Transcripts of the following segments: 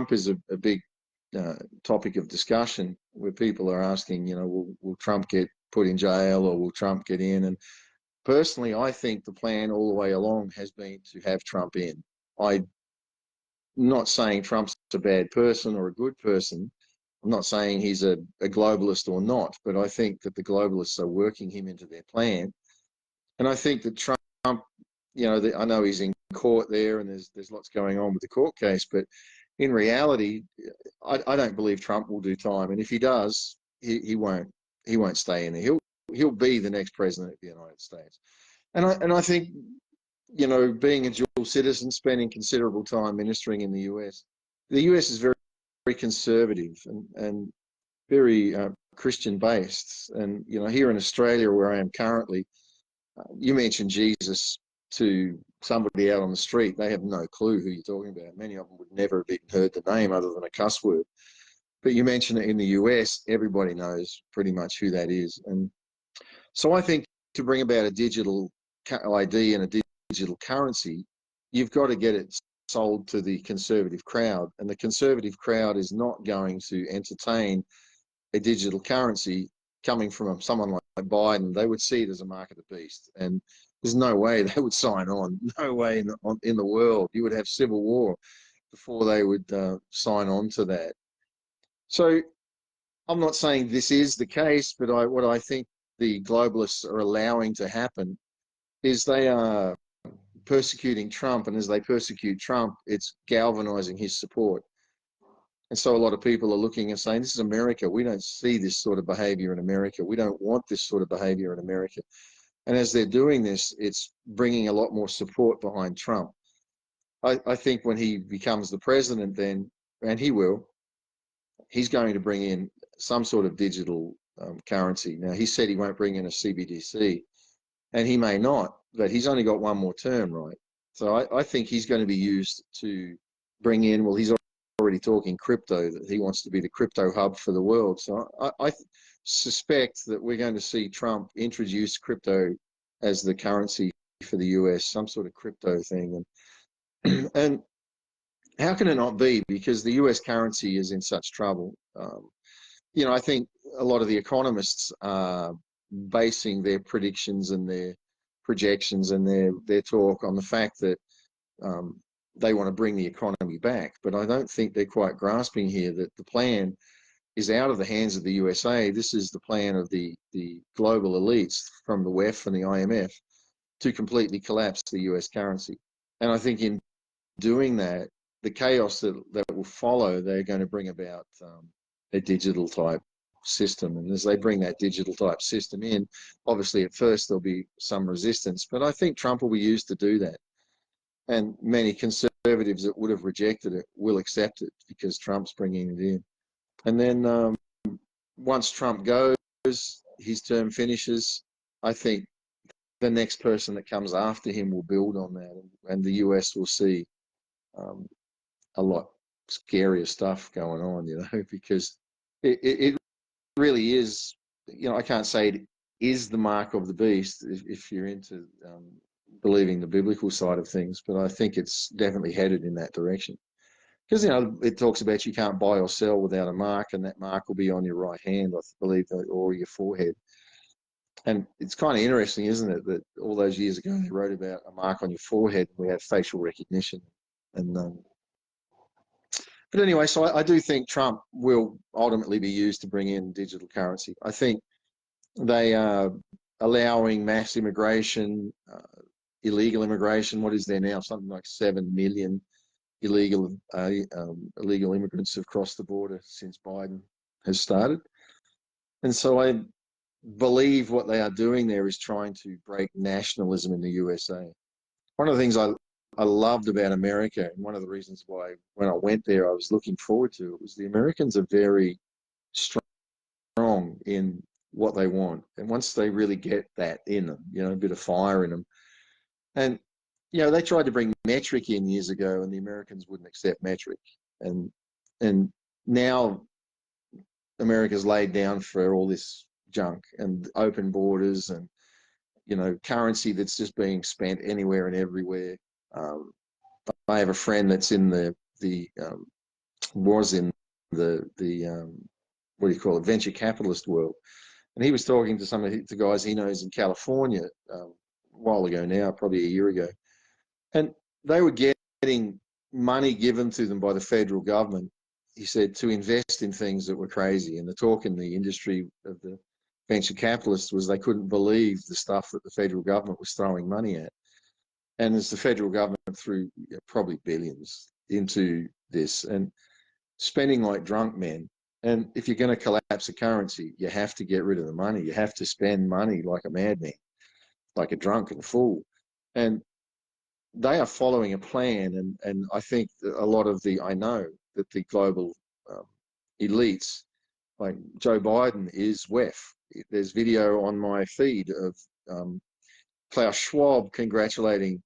Trump is a big topic of discussion where people are asking, will Trump get put in jail or will Trump get in? And personally, I think the plan all the way along has been to have Trump in. I'm not saying Trump's a bad person or a good person. I'm not saying he's a globalist or not, but I think that the globalists are working him into their plan. And I think that Trump, I know he's in court there and there's lots going on with the court case, but in reality, I don't believe Trump will do time. And if he does, he won't stay in there. He'll be the next president of the United States. And I think, being a dual citizen, spending considerable time ministering in the US is very, very conservative and very Christian based. And, here in Australia, where I am currently, you mentioned Jesus to somebody out on the street, they have no clue who you're talking about. Many of them would never have even heard the name other than a cuss word. But you mention it in the US, everybody knows pretty much who that is. And so I think to bring about a digital ID and a digital currency, you've got to get it sold to the conservative crowd. And the conservative crowd is not going to entertain a digital currency coming from someone like Biden. They would see it as a mark of the beast. And there's no way they would sign on. No way in the world. You would have civil war before they would sign on to that. So I'm not saying this is the case, but what I think the globalists are allowing to happen is they are persecuting Trump, and as they persecute Trump, it's galvanizing his support. And so a lot of people are looking and saying, this is America. We don't see this sort of behavior in America. We don't want this sort of behavior in America. And as they're doing this, it's bringing a lot more support behind Trump. I think when he becomes the president then, and he will, he's going to bring in some sort of digital currency. Now, he said he won't bring in a CBDC, and he may not, but he's only got one more term, right? So I think he's going to be used to bring in, well, he's already talking crypto, that he wants to be the crypto hub for the world. So I suspect that we're going to see Trump introduce crypto as the currency for the US, some sort of crypto thing. And how can it not be? Because the US currency is in such trouble. I think a lot of the economists are basing their predictions and their projections and their talk on the fact that they want to bring the economy back. But I don't think they're quite grasping here that the plan is out of the hands of the USA. This is the plan of the global elites from the WEF and the IMF to completely collapse the US currency. And I think in doing that, the chaos that will follow, they're going to bring about a digital type system. And as they bring that digital type system in, obviously at first there'll be some resistance, but I think Trump will be used to do that. And many conservatives that would have rejected it will accept it because Trump's bringing it in. And then once Trump goes, his term finishes, I think the next person that comes after him will build on that, and the US will see a lot scarier stuff going on, because it really is, I can't say it is the mark of the beast if you're into believing the biblical side of things, but I think it's definitely headed in that direction. Because, it talks about you can't buy or sell without a mark, and that mark will be on your right hand, I believe, or your forehead. And it's kind of interesting, isn't it, that all those years ago they wrote about a mark on your forehead. We have facial recognition. But anyway, so I do think Trump will ultimately be used to bring in digital currency. I think they are allowing mass immigration, illegal immigration. What is there now? Something like 7 million illegal immigrants have crossed the border since Biden has started. And so I believe what they are doing there is trying to break nationalism in the USA. One of the things I loved about America, and one of the reasons why when I went there I was looking forward to it, was the Americans are very strong in what they want. And once they really get that in them, a bit of fire in them. And, they tried to bring metric in years ago and the Americans wouldn't accept metric. And now America's laid down for all this junk and open borders and, currency that's just being spent anywhere and everywhere. I have a friend that's in the was in the what do you call it, venture capitalist world. And he was talking to some of the guys he knows in California a while ago now, probably a year ago. And they were getting money given to them by the federal government, he said, to invest in things that were crazy. And the talk in the industry of the venture capitalists was they couldn't believe the stuff that the federal government was throwing money at. And as the federal government threw probably billions into this and spending like drunk men. And if you're going to collapse a currency, you have to get rid of the money. You have to spend money like a madman, like a drunken fool. And they are following a plan. And I think a lot of I know that the global elites, like Joe Biden, is WEF. There's video on my feed of Klaus Schwab congratulating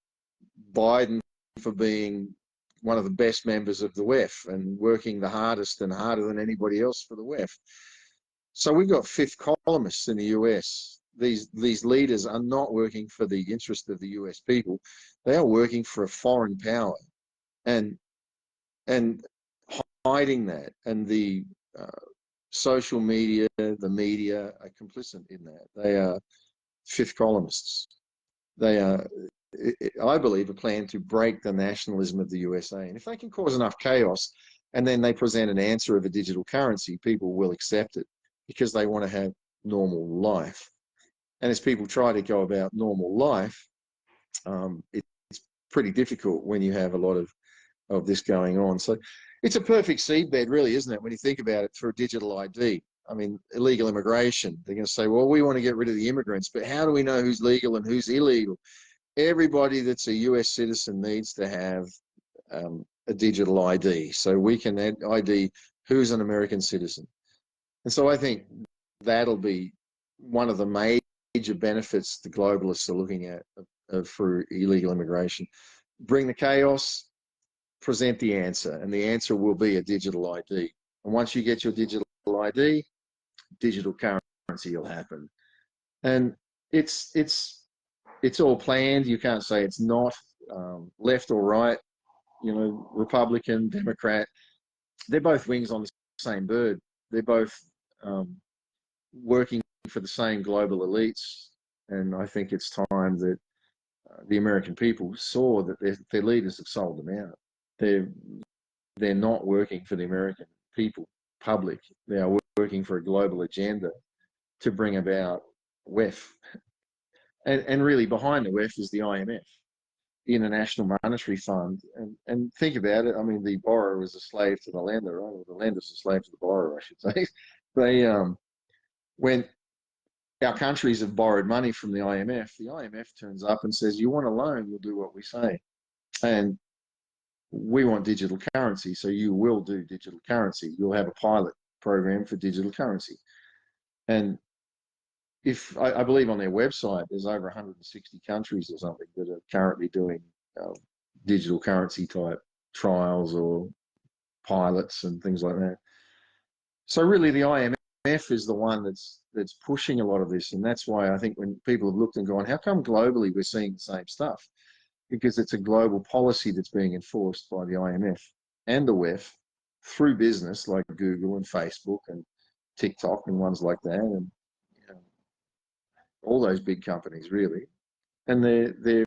Biden for being one of the best members of the WEF and working the hardest and harder than anybody else for the WEF. So we've got fifth columnists in the US. These leaders are not working for the interest of the US people. They are working for a foreign power, and hiding that. And the social media, the media are complicit in that. They are fifth columnists. They are, I believe, a plan to break the nationalism of the USA. And if they can cause enough chaos and then they present an answer of a digital currency, people will accept it because they want to have normal life. And as people try to go about normal life, it's pretty difficult when you have a lot of this going on. So it's a perfect seedbed, really, isn't it, when you think about it, for a digital ID. I mean, illegal immigration. They're going to say, well, we want to get rid of the immigrants, but how do we know who's legal and who's illegal? Everybody that's a US citizen needs to have a digital ID, so we can ID who's an American citizen. And so I think that'll be one of the major benefits the globalists are looking at for illegal immigration. Bring the chaos, present the answer, and the answer will be a digital ID. And once you get your digital ID, digital currency will happen. And it's all planned. You can't say it's not. Left or right, Republican, Democrat, they're both wings on the same bird. They're both working for the same global elites. And I think it's time that the American people saw that their leaders have sold them out. They're not working for the American people, public. They are working for a global agenda to bring about WEF. And really behind the WEF is the IMF, the International Monetary Fund. And think about it. I mean, the borrower is a slave to the lender, right? Or the lender's a slave to the borrower, I should say. When our countries have borrowed money from the IMF turns up and says, you want a loan, we'll do what we say. And we want digital currency, so you will do digital currency. You'll have a pilot program for digital currency. And if I believe on their website, there's over 160 countries or something that are currently doing digital currency type trials or pilots and things like that. So really the IMF is the one that's pushing a lot of this. And that's why I think when people have looked and gone, how come globally we're seeing the same stuff? Because it's a global policy that's being enforced by the IMF and the WEF through business like Google and Facebook and TikTok and ones like that, and all those big companies really. And they've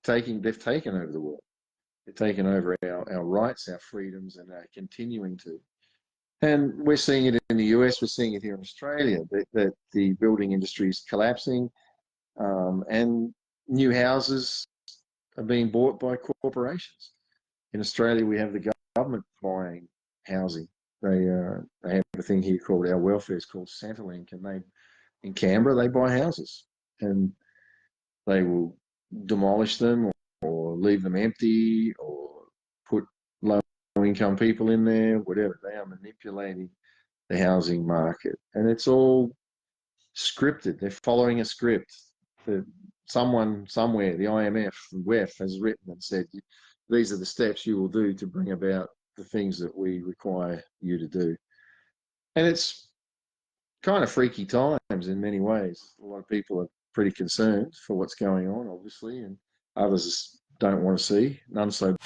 taken over the world. They've taken over our rights, our freedoms, and are continuing to. And we're seeing it in the US, we're seeing it here in Australia, that the building industry is collapsing, and new houses are being bought by corporations. In Australia, we have the government buying housing. They have a thing here called, our welfare is called Centrelink, and in Canberra, they buy houses and they will demolish them or leave them empty or put low-income people in there, whatever. They are manipulating the housing market, and it's all scripted. They're following a script that someone somewhere, the IMF and WEF, has written and said, these are the steps you will do to bring about the things that we require you to do. And it's kind of freaky times in many ways. A lot of people are pretty concerned for what's going on, obviously, and others don't want to see. None so